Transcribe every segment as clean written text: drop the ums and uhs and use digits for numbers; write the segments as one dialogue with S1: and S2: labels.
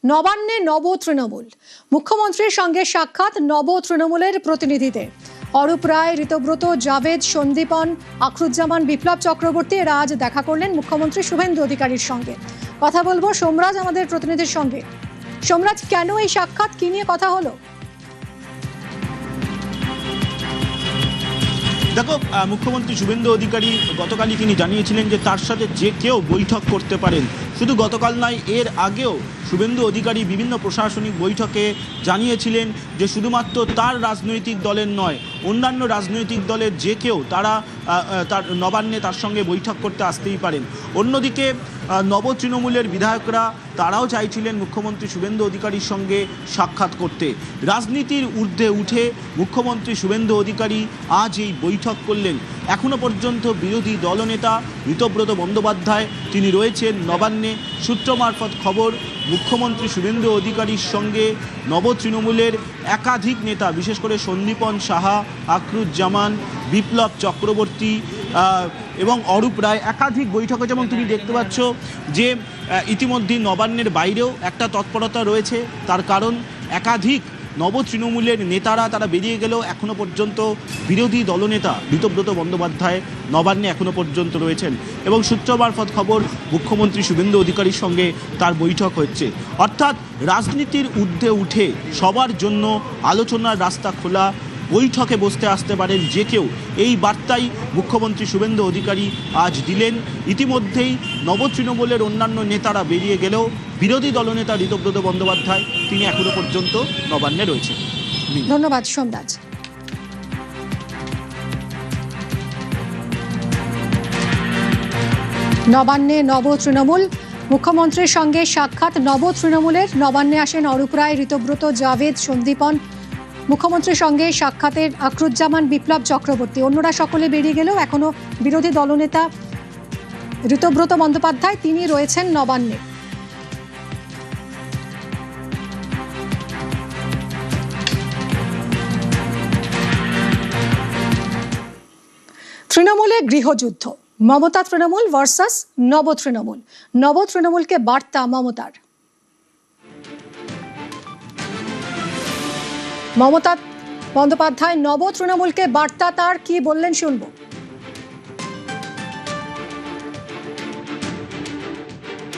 S1: নবান্নে নব তৃণমূল, মুখ্যমন্ত্রীর সঙ্গে সাক্ষাৎ নব তৃণমূলের প্রতিনিধিদের। অরূপ রায়, ঋতব্রত, জাভেদ, সন্দীপন, আখরুজ্জামান, বিপ্লব চক্রবর্তী এরা আজ দেখা করলেন মুখ্যমন্ত্রী শুভেন্দু অধিকারীর সঙ্গে। কথা বলবো সোমরাজ আমাদের প্রতিনিধির সঙ্গে। সোমরাজ, কেন এই সাক্ষাৎ, কি নিয়ে কথা হলো?
S2: দেখো, মুখ্যমন্ত্রী শুভেন্দু অধিকারী গতকালই তিনি জানিয়েছিলেন যে তার সাথে যে কেউ বৈঠক করতে পারেন। শুধু গতকাল নয়, এর আগেও শুভেন্দু অধিকারী বিভিন্ন প্রশাসনিক বৈঠকে জানিয়েছিলেন যে শুধুমাত্র তার রাজনৈতিক দলের নয়, অন্যান্য রাজনৈতিক দলের যে কেউ তার নবান্নে তার সঙ্গে বৈঠক করতে আসতেই পারেন। অন্যদিকে নব তৃণমূলের বিধায়করা তারাও চাইছিলেন মুখ্যমন্ত্রী শুভেন্দু অধিকারীর সঙ্গে সাক্ষাৎ করতে। রাজনীতির ঊর্ধ্বে উঠে মুখ্যমন্ত্রী শুভেন্দু অধিকারী আজ এই বৈঠক করলেন। এখনো পর্যন্ত বিরোধী দলনেতা ঋতব্রত বন্দ্যোপাধ্যায় তিনি রয়েছেন নবান্নে। সূত্র মারফত খবর, মুখ্যমন্ত্রী শুভেন্দু অধিকারীর সঙ্গে নব তৃণমূলের একাধিক নেতা, বিশেষ করে সন্দীপন সাহা, আখরুজ্জামান, বিপ্লব চক্রবর্তী এবং অরূপ রায় একাধিক বৈঠক হয়েছে। এবং তুমি দেখতে পাচ্ছ যে ইতিমধ্যে নবান্নের বাইরেও একটা তৎপরতা রয়েছে। তার কারণ, একাধিক নব তৃণমূলের নেতারা তারা বেরিয়ে গেলেও এখনও পর্যন্ত বিরোধী দলনেতা ঋতব্রত বন্দ্যোপাধ্যায় নবান্নে এখনও পর্যন্ত রয়েছেন। এবং সূত্র মারফত খবর, মুখ্যমন্ত্রী শুভেন্দু অধিকারীর সঙ্গে তার বৈঠক হচ্ছে। অর্থাৎ রাজনীতির ঊর্ধ্বে উঠে সবার জন্য আলোচনার রাস্তা খোলা, বৈঠকে বসতে আসতে পারেন যে কেউ, এই বার্তাই মুখ্যমন্ত্রী শুভেন্দু অধিকারী আজ দিলেন। ইতিমধ্যেই নব তৃণমূলের অন্যান্য নেতারা বেরিয়ে গেলেও বিরোধী দলনেতা ঋতব্রত বন্দ্যোপাধ্যায় তিনি এখনো পর্যন্ত নবান্নে রয়েছেন।
S1: ধন্যবাদ সোমরাজ। নবান্নে নব তৃণমূল, মুখ্যমন্ত্রীর সঙ্গে সাক্ষাৎ নব তৃণমূলের। নবান্নে আসেন অরূপ রায়, ঋতব্রত, জাভেদ, সন্দীপন। মুখ্যমন্ত্রীর সঙ্গে সাক্ষাতের আখরুজ্জামান, বিপ্লব চক্রবর্তী। অন্যরা সকলে বেরিয়ে গেলেও এখনো বিরোধী দলনেতা ঋতব্রত বন্দ্যোপাধ্যায় তিনি রয়েছেন নবান্নে। তৃণমূলে গৃহযুদ্ধ, মমতা তৃণমূল ভার্সাস নব তৃণমূল। নব তৃণমূলকে বার্তা মমতার। মমতা বন্দ্যোপাধ্যায় নব তৃণমূলকে বার্তা তার, কি বললেন শুনবো।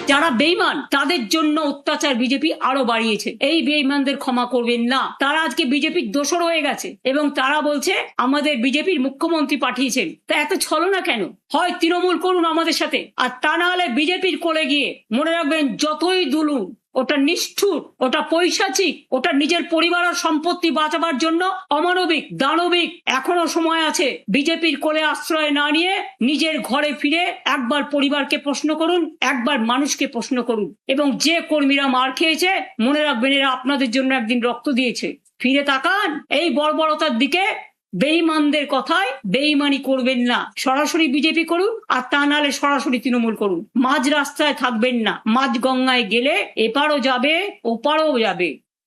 S3: যারা বেঈমান তাদের জন্য অত্যাচার বিজেপি আরো বাড়িয়েছে। এই বেঈমানদের ক্ষমা করবেন না। তারা আজকে বিজেপির দোসর হয়ে গেছে এবং তারা বলছে আমাদের বিজেপির মুখ্যমন্ত্রী পাঠিয়েছেন। তা এত ছলনা কেন? হয় তৃণমূল করুন আমাদের সাথে, আর তা না হলে বিজেপির কোলে গিয়ে মনে রাখবেন যতই দুলুন ওটা নিষ্ঠুর, ওটা পৈশাচিক, ওটা নিজের পরিবার আর সম্পত্তি বাঁচাবার জন্য অমানবিক, দানবিক। এখনো সময় আছে। বিজেপির কোলে আশ্রয় না নিয়ে নিজের ঘরে ফিরে একবার পরিবারকে প্রশ্ন করুন, একবার মানুষকে প্রশ্ন করুন। এবং যে কর্মীরা মার খেয়েছে মনে রাখবেন এরা আপনাদের জন্য একদিন রক্ত দিয়েছে। ফিরে তাকান এই বর্বরতার দিকে। বেঈমানদের কথায় বেঈমানি করবেন না। সরাসরি বিজেপি করুন, আর তা নাহলে সরাসরি তৃণমূল করুন। মাঝ রাস্তায় থাকবেন না। মাঝ গঙ্গায় গেলে এপারও যাবে ওপারও যাবে।